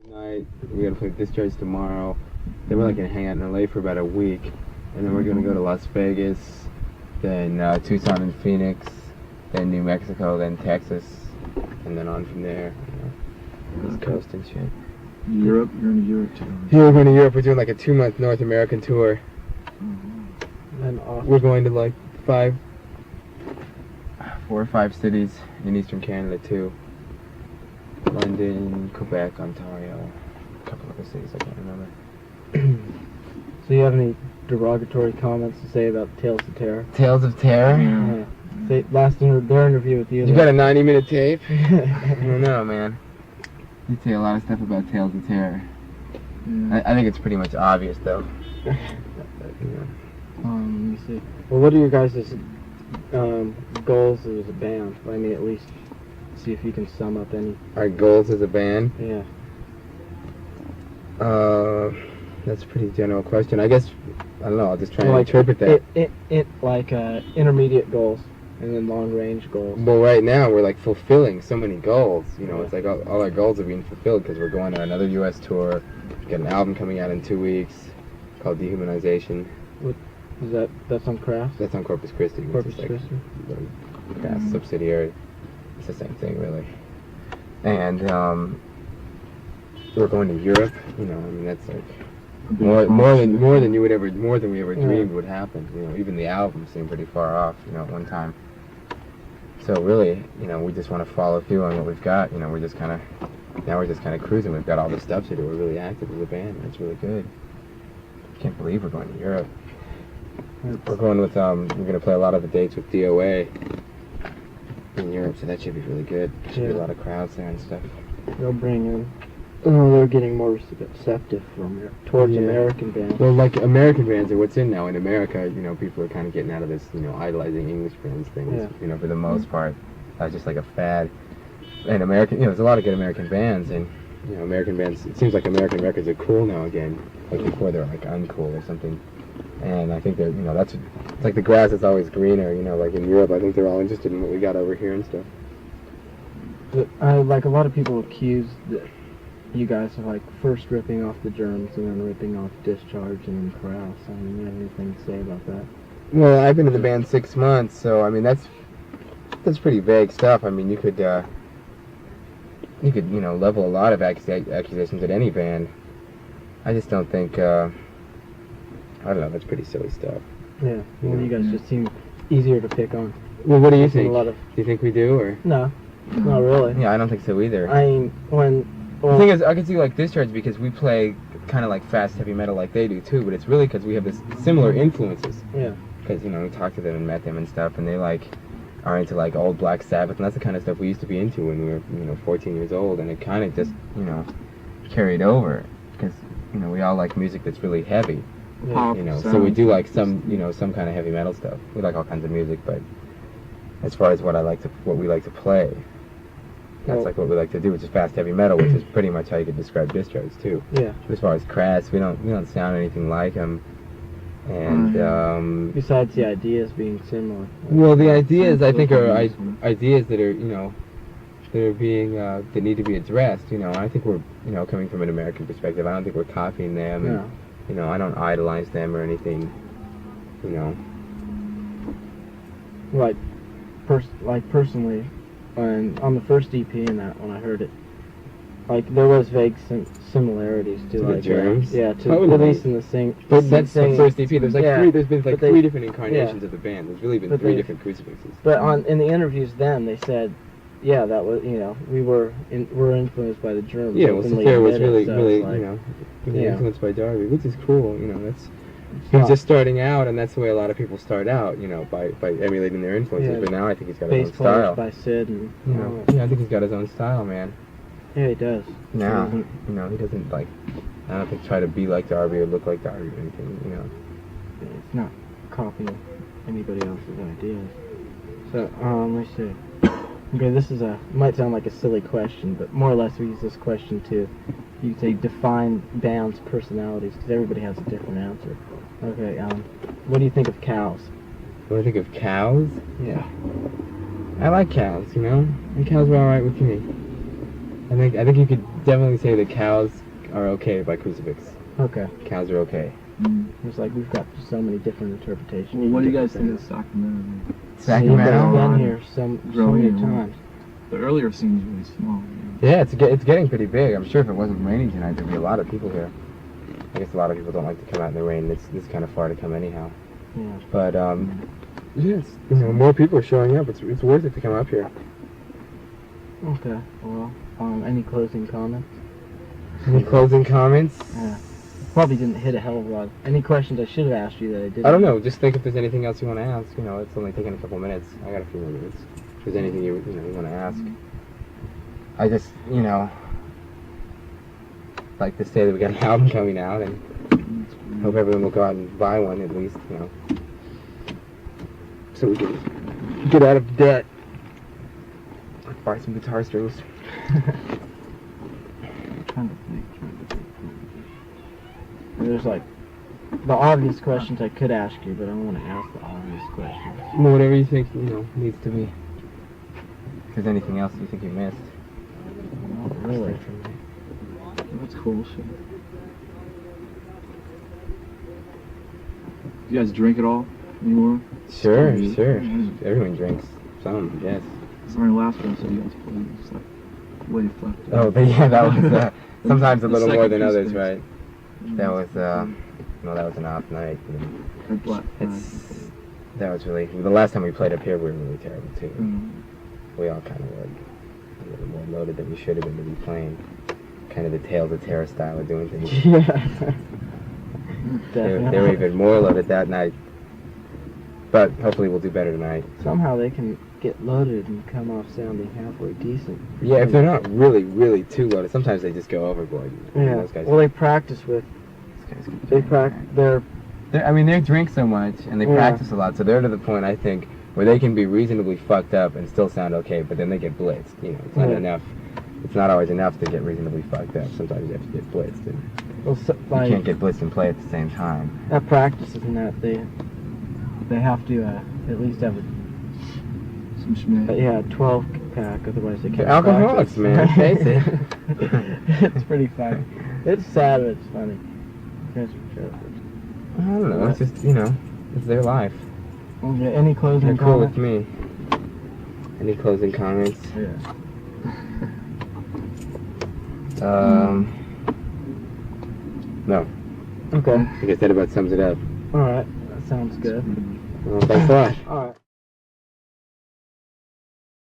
Tonight, we gotta play Discharge tomorrow. Then we're like gonna hang out in LA for about a week, and then we're gonna go to Las Vegas, then Tucson and Phoenix, then New Mexico, then Texas, and then on from there. East Coast and shit. Europe? You're going to Europe too? Yeah, we're going to Europe. We're doing like a 2-month North American tour. And we're going to like 4 or 5 cities in Eastern Canada too. London, Quebec, Ontario, a couple other cities I can't remember. So you have any derogatory comments to say about Tales of Terror? Tales of Terror? Yeah. Their interview with you. You got a 90-minute tape? I don't know, man. You say a lot of stuff about Tales of Terror. Yeah. I think it's pretty much obvious, though. Let me see. Well, what are your guys' goals as a band? I mean, at least see if you can sum up any. Our goals as a band? Yeah. That's a pretty general question. I guess, I don't know, I'll just try and interpret that. Intermediate goals and then long-range goals. Well, right now we're like fulfilling so many goals. You know, it's like all our goals are being fulfilled because we're going on another U.S. tour. We've got an album coming out in 2 weeks called Dehumanization. That's on Craft? That's on Corpus Christi. Corpus Christi. Craft subsidiary. It's the same thing, really. And we're going to Europe. You know, I mean that's like more than we ever dreamed would happen. You know, even the album seemed pretty far off. You know, at one time. So really, you know, we just want to follow through on what we've got. You know, we're just kind of cruising. We've got all this stuff to do. We're really active as a band. And it's really good. Can't believe we're going to Europe. We're going with we're gonna play a lot of the dates with DOA in Europe, so that should be really good. Should be a lot of crowds there and stuff. They'll bring in. They're getting more receptive towards American bands. Well, like American bands are what's in now. In America, you know, people are kind of getting out of this, you know, idolizing English bands thing. Yeah. You know, for the most part, just like a fad. And American, you know, there's a lot of good American bands, and you know, American bands. It seems like American records are cool now again. Like before, they're like uncool or something. And I think they're, you know, it's like the grass is always greener. You know, like in Europe, I think they're all interested in what we got over here and stuff. But like a lot of people accuse you guys of like first ripping off the Germs and then ripping off Discharge and then Kraus. I mean, you have anything to say about that? Well, I've been in the band 6 months, so I mean that's pretty vague stuff. I mean, you could you know level a lot of accusations at any band. I just don't think. I don't know. That's pretty silly stuff. Yeah. Well, you guys just seem easier to pick on. Well, what do you think? Do you think we do, or? No, not really. Yeah, I don't think so either. I mean, the thing is, I can see like Discharge because we play kind of like fast heavy metal like they do too, but it's really because we have this similar influences. Yeah. Because, you know, we talked to them and met them and stuff, and they like are into like old Black Sabbath, and that's the kind of stuff we used to be into when we were, you know, 14 years old, and it kind of just, you know, carried over because, you know, we all like music that's really heavy. Yeah. You know, so we do like some, you know, some kind of heavy metal stuff. We like all kinds of music, but as far as what we like to play, that's like what we like to do, which is fast heavy metal, which is pretty much how you could describe Discharge too. Yeah. As far as Crass, we don't sound anything like them, and besides the ideas being similar. Well, the ideas I think are ideas that are, you know, that are being that need to be addressed. You know, I think we're, you know, coming from an American perspective. I don't think we're copying them. No. And, you know, I don't idolize them or anything, you know. Like personally, on the first EP and that, when I heard it, like there was vague similarities to like the Germs. Yeah, at least in the sing. But that's the first EP. There's like there's been like three different incarnations of the band. There's really been 3 different Crucifixes. But in the interviews then they said, yeah, that was, you know, we're influenced by the Germs. Yeah, well, Sophia was really, like, you know, influenced by Darby, which is cool. You know, he was just starting out, and that's the way a lot of people start out. You know, by emulating their influences. Yeah, but now I think he's got his own style. By Sid, and you know, I think he's got his own style, man. Yeah, he does. Now, you know, he doesn't like. I don't think try to be like Darby or look like Darby or anything. You know, it's not copying anybody else's ideas. So, let me see. Okay, this is might sound like a silly question, but more or less we use this question to, you say, define bands' personalities, because everybody has a different answer. Okay, what do you think of Cows? What do I think of Cows? Yeah. I like Cows, you know? And Cows were alright with me. I think you could definitely say the cows are okay by Crucifix. Okay. Cows are okay. It's like we've got so many different interpretations. Well, what do you guys different think of Sacramento? things. Sacramento? You've been here so many Growing. times. The earlier scene was really small. Yeah, it's getting pretty big. I'm sure if it wasn't raining tonight, there'd be a lot of people here. I guess a lot of people don't like to come out in the rain. It's kind of far to come anyhow. Yeah. But yes, more people are showing up. It's worth it to come up here. Okay. Well, any closing comments? Any closing comments? Yeah. Probably didn't hit a hell of a lot. Any questions I should have asked you that I didn't? I don't know. Just think if there's anything else you want to ask. It's only taking a couple minutes. I got a few more minutes. If there's anything you want to ask, I just like to say that we got an album coming out, and hope everyone will go out and buy one at least. So we can get out of debt. Buy some guitar strings. Trying to think. There's like the obvious questions I could ask you, but I don't want to ask the obvious questions. Well, whatever you think needs to be. If there's anything else you think you missed. Not really. That's cool shit. You guys drink at all anymore? Sure. Mm. Everyone drinks some, I guess. Sorry, last one, so you guys played just like way fucked up. Oh, but yeah, that was sometimes a The little more second than others, Crucifix. right? That was that was an off night. Or Black Friday. That was really the last time we played up here. We were really terrible too. Mm. We all kind of were a little more loaded than we should have been to be playing. Kind of the Tales of Terror style of doing things. Yeah. They were even more loaded that night. But hopefully we'll do better tonight. Somehow they can get loaded and come off sounding halfway decent. Yeah, if they're not really, really too loaded, sometimes they just go overboard. Yeah. Those guys, Well, they practice with. They drink so much and they Yeah. practice a lot, so they're to the point I think where they can be reasonably fucked up and still sound okay, but then they get blitzed. It's not Yeah. enough. It's not always enough to get reasonably fucked up. Sometimes you have to get blitzed, and Well, so, you can't get blitzed and play at the same time. that practice isn't that they have to at least have Some schmick. a 12 pack, otherwise they can't. They're alcoholics, practice. man. Face it. It's pretty funny. It's sad, but it's funny. Guys are joking. I don't know. It's just it's their life. Okay, any closing They're cool with comments? me. Any closing comments? Yeah. No. Okay. I guess that about sums it up. All right. That sounds good. Well, thanks a lot. All right.